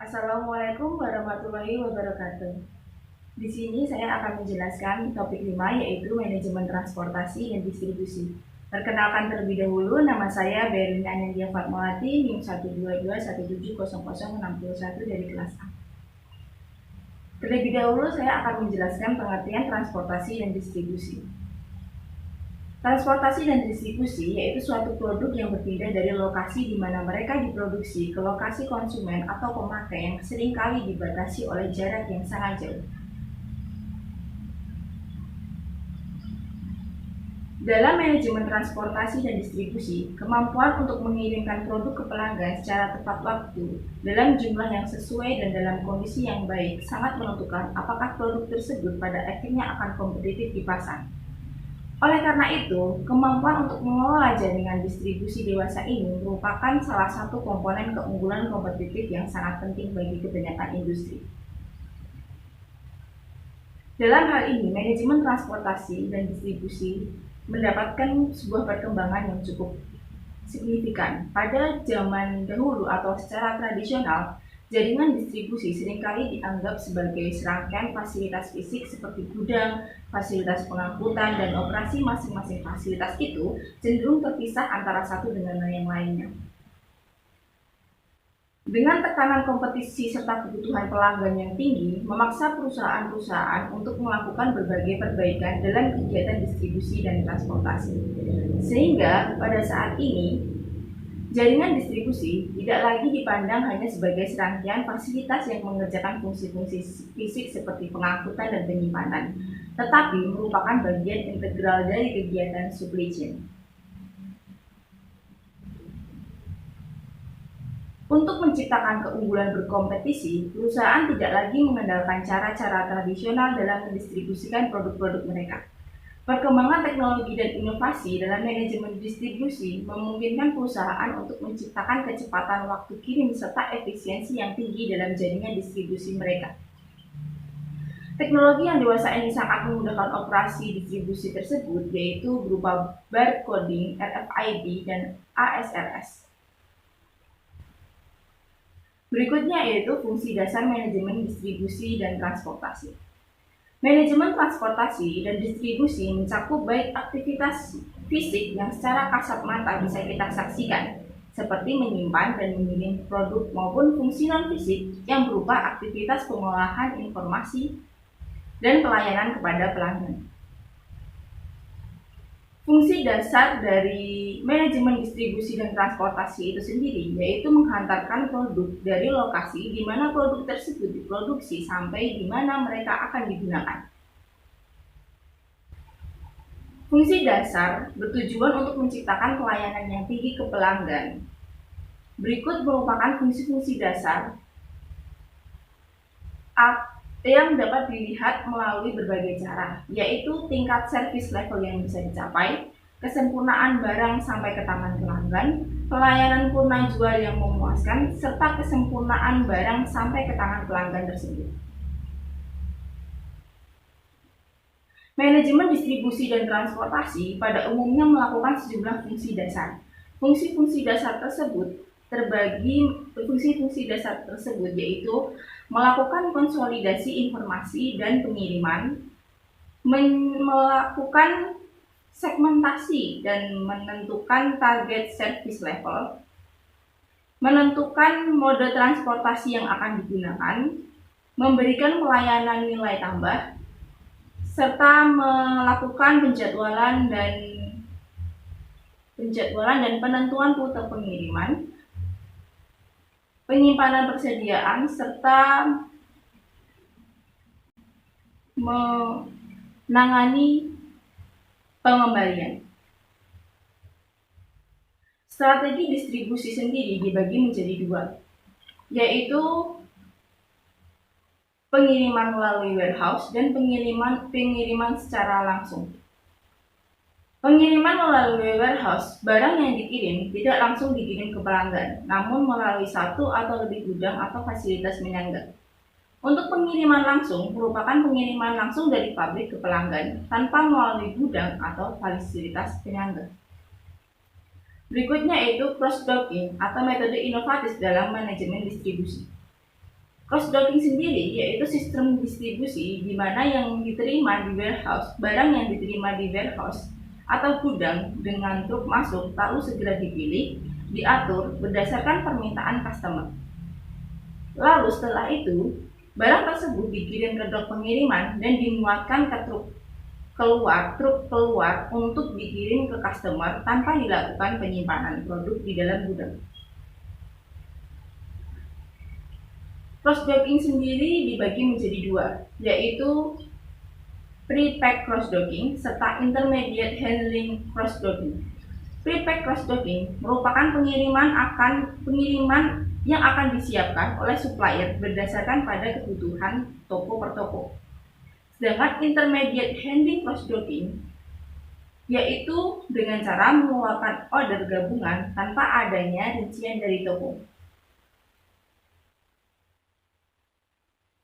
Assalamualaikum warahmatullahi wabarakatuh. Di sini saya akan menjelaskan topik 5 yaitu manajemen transportasi dan distribusi. Perkenalkan terlebih dahulu, nama saya Berlina Anandia Fatmawati, NIM 122170061 dari kelas A. Terlebih dahulu saya akan menjelaskan pengertian transportasi dan distribusi. Transportasi dan distribusi yaitu suatu produk yang berpindah dari lokasi di mana mereka diproduksi ke lokasi konsumen atau pemakai yang seringkali dibatasi oleh jarak yang sangat jauh. Dalam manajemen transportasi dan distribusi, kemampuan untuk mengirimkan produk ke pelanggan secara tepat waktu, dalam jumlah yang sesuai dan dalam kondisi yang baik sangat menentukan apakah produk tersebut pada akhirnya akan kompetitif di pasar. Oleh karena itu, kemampuan untuk mengelola jaringan distribusi dewasa ini merupakan salah satu komponen keunggulan kompetitif yang sangat penting bagi kebanyakan industri. Dalam hal ini, manajemen transportasi dan distribusi mendapatkan sebuah perkembangan yang cukup signifikan. Pada zaman dahulu atau secara tradisional, jaringan distribusi seringkali dianggap sebagai serangkaian fasilitas fisik seperti gudang, fasilitas pengangkutan, dan operasi masing-masing fasilitas itu cenderung terpisah antara satu dengan yang lainnya. Dengan tekanan kompetisi serta kebutuhan pelanggan yang tinggi, memaksa perusahaan-perusahaan untuk melakukan berbagai perbaikan dalam kegiatan distribusi dan transportasi. Sehingga pada saat ini, jaringan distribusi tidak lagi dipandang hanya sebagai serangkaian fasilitas yang mengerjakan fungsi-fungsi fisik seperti pengangkutan dan penyimpanan, tetapi merupakan bagian integral dari kegiatan supply chain. Untuk menciptakan keunggulan berkompetisi, perusahaan tidak lagi mengandalkan cara-cara tradisional dalam mendistribusikan produk-produk mereka. Perkembangan teknologi dan inovasi dalam manajemen distribusi memungkinkan perusahaan untuk menciptakan kecepatan waktu kirim serta efisiensi yang tinggi dalam jaringan distribusi mereka. Teknologi yang dewasa ini sangat memudahkan operasi distribusi tersebut, yaitu berupa barcoding, RFID, dan ASRS. Berikutnya yaitu fungsi dasar manajemen distribusi dan transportasi. Manajemen transportasi dan distribusi mencakup baik aktivitas fisik yang secara kasat mata bisa kita saksikan, seperti menyimpan dan mengirim produk, maupun fungsi non-fisik yang berupa aktivitas pengolahan informasi dan pelayanan kepada pelanggan. Fungsi dasar dari manajemen distribusi dan transportasi itu sendiri yaitu menghantarkan produk dari lokasi di mana produk tersebut diproduksi sampai di mana mereka akan digunakan. Fungsi dasar bertujuan untuk menciptakan pelayanan yang tinggi ke pelanggan. Berikut merupakan fungsi-fungsi dasar yang dapat dilihat melalui berbagai cara, yaitu tingkat service level yang bisa dicapai, kesempurnaan barang sampai ke tangan pelanggan, pelayanan purna jual yang memuaskan, serta kesempurnaan barang sampai ke tangan pelanggan tersebut. Manajemen distribusi dan transportasi pada umumnya melakukan sejumlah fungsi dasar. Fungsi-fungsi dasar tersebut yaitu melakukan konsolidasi informasi dan pengiriman, melakukan segmentasi dan menentukan target service level, menentukan mode transportasi yang akan digunakan, memberikan pelayanan nilai tambah, serta melakukan penjadwalan dan penentuan rute pengiriman, penyimpanan persediaan, serta menangani pengembalian. Strategi distribusi sendiri dibagi menjadi dua, yaitu pengiriman melalui warehouse dan pengiriman secara langsung. Pengiriman melalui warehouse, barang yang dikirim tidak langsung dikirim ke pelanggan, namun melalui satu atau lebih gudang atau fasilitas penyangga. Untuk pengiriman langsung merupakan pengiriman langsung dari pabrik ke pelanggan tanpa melalui gudang atau fasilitas penyangga. Berikutnya yaitu cross-docking atau metode inovatif dalam manajemen distribusi. Cross-docking sendiri yaitu sistem distribusi di mana yang diterima di warehouse, barang yang diterima di warehouse atau gudang dengan truk masuk lalu segera dipilih, diatur berdasarkan permintaan customer. Lalu setelah itu, barang tersebut dikirim ke dok pengiriman dan dimuatkan ke truk keluar untuk dikirim ke customer tanpa dilakukan penyimpanan produk di dalam gudang. Cross-docking sendiri dibagi menjadi dua, yaitu pre-pack cross-docking serta intermediate handling cross-docking. Pre-pack cross-docking merupakan pengiriman yang akan disiapkan oleh supplier berdasarkan pada kebutuhan toko per toko. Sedangkan intermediate handling cross-docking yaitu dengan cara mengeluarkan order gabungan tanpa adanya rincian dari toko.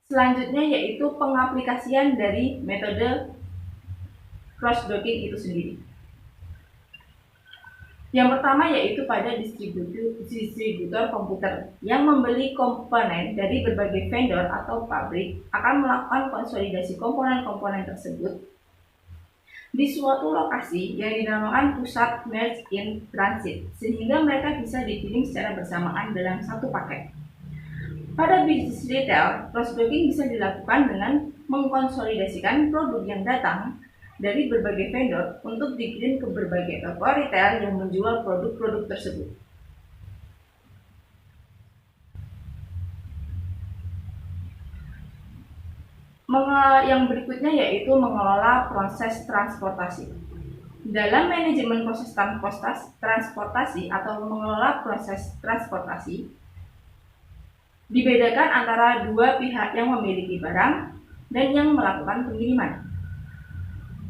Selanjutnya yaitu pengaplikasian dari metode cross-docking itu sendiri. Yang pertama yaitu pada distributor komputer yang membeli komponen dari berbagai vendor atau pabrik akan melakukan konsolidasi komponen-komponen tersebut di suatu lokasi yang dinamakan pusat merge in transit sehingga mereka bisa dikirim secara bersamaan dalam satu paket. Pada bisnis retail, cross-docking bisa dilakukan dengan mengkonsolidasikan produk yang datang dari berbagai vendor untuk dikirim ke berbagai toko retail yang menjual produk-produk tersebut. Yang berikutnya yaitu mengelola proses transportasi. Dalam manajemen proses transportasi atau mengelola proses transportasi, dibedakan antara dua pihak yang memiliki barang dan yang melakukan pengiriman.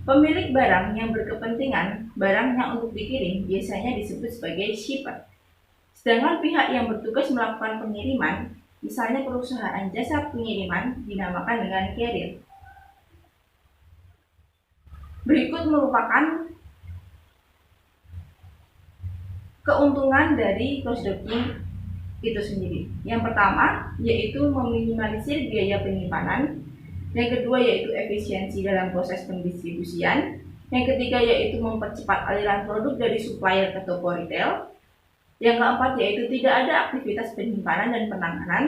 Pemilik barang yang berkepentingan barangnya untuk dikirim biasanya disebut sebagai shipper. Sedangkan pihak yang bertugas melakukan pengiriman, misalnya perusahaan jasa pengiriman, dinamakan dengan carrier. Berikut merupakan keuntungan dari cross-docking itu sendiri. Yang pertama yaitu meminimalisir biaya penyimpanan, yang kedua yaitu efisiensi dalam proses pendistribusian, yang ketiga yaitu mempercepat aliran produk dari supplier ke toko retail, yang keempat yaitu tidak ada aktivitas penyimpanan dan penanganan,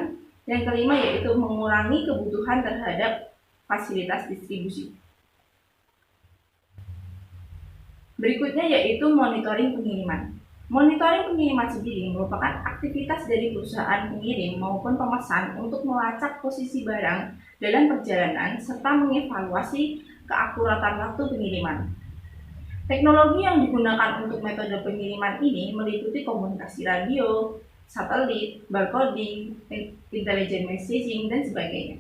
yang kelima yaitu mengurangi kebutuhan terhadap fasilitas distribusi. Berikutnya yaitu monitoring pengiriman. Monitoring pengiriman sendiri merupakan aktivitas dari perusahaan pengirim maupun pemesan untuk melacak posisi barang dalam perjalanan serta mengevaluasi keakuratan waktu pengiriman. Teknologi yang digunakan untuk metode pengiriman ini meliputi komunikasi radio, satelit, barcoding, intelligent messaging, dan sebagainya.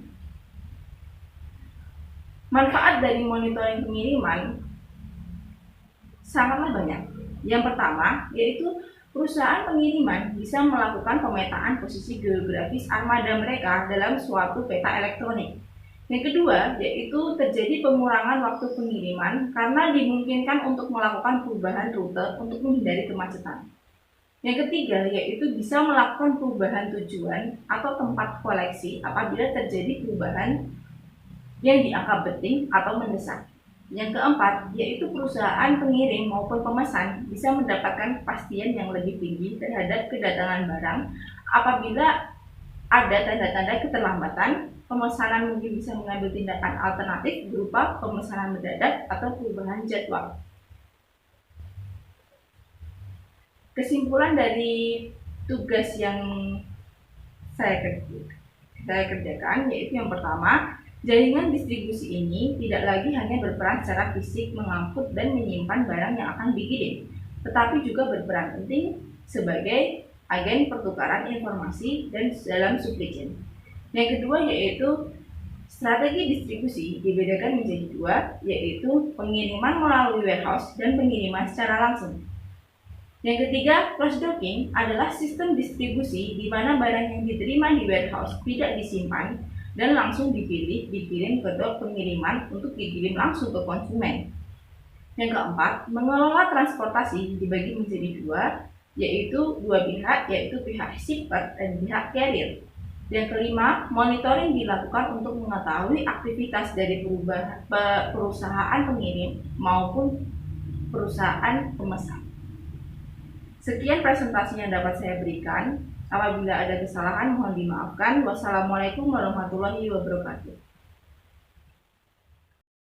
Manfaat dari monitoring pengiriman sangatlah banyak. Yang pertama yaitu perusahaan pengiriman bisa melakukan pemetaan posisi geografis armada mereka dalam suatu peta elektronik. Yang kedua yaitu terjadi pengurangan waktu pengiriman karena dimungkinkan untuk melakukan perubahan rute untuk menghindari kemacetan. Yang ketiga yaitu bisa melakukan perubahan tujuan atau tempat koleksi apabila terjadi perubahan yang dianggap penting atau mendesak. Yang keempat, yaitu perusahaan pengirim maupun pemesan bisa mendapatkan kepastian yang lebih tinggi terhadap kedatangan barang apabila ada tanda-tanda keterlambatan. Pemesanan mungkin bisa mengambil tindakan alternatif berupa pemesanan mendadak atau perubahan jadwal. Kesimpulan dari tugas yang saya kerjakan yaitu yang pertama, jaringan distribusi ini tidak lagi hanya berperan secara fisik mengangkut dan menyimpan barang yang akan dikirim, tetapi juga berperan penting sebagai agen pertukaran informasi dan dalam supply chain. Yang kedua yaitu strategi distribusi dibedakan menjadi dua, yaitu pengiriman melalui warehouse dan pengiriman secara langsung. Yang ketiga, cross-docking adalah sistem distribusi di mana barang yang diterima di warehouse tidak disimpan dan langsung dikirim ke dok pengiriman untuk dikirim langsung ke konsumen. Yang keempat, mengelola transportasi dibagi menjadi dua, yaitu dua pihak, yaitu pihak shipper dan pihak carrier. Yang kelima, monitoring dilakukan untuk mengetahui aktivitas dari perusahaan pengirim maupun perusahaan pemesan. Sekian presentasi yang dapat saya berikan. Apabila ada kesalahan mohon dimaafkan. Wassalamualaikum warahmatullahi wabarakatuh.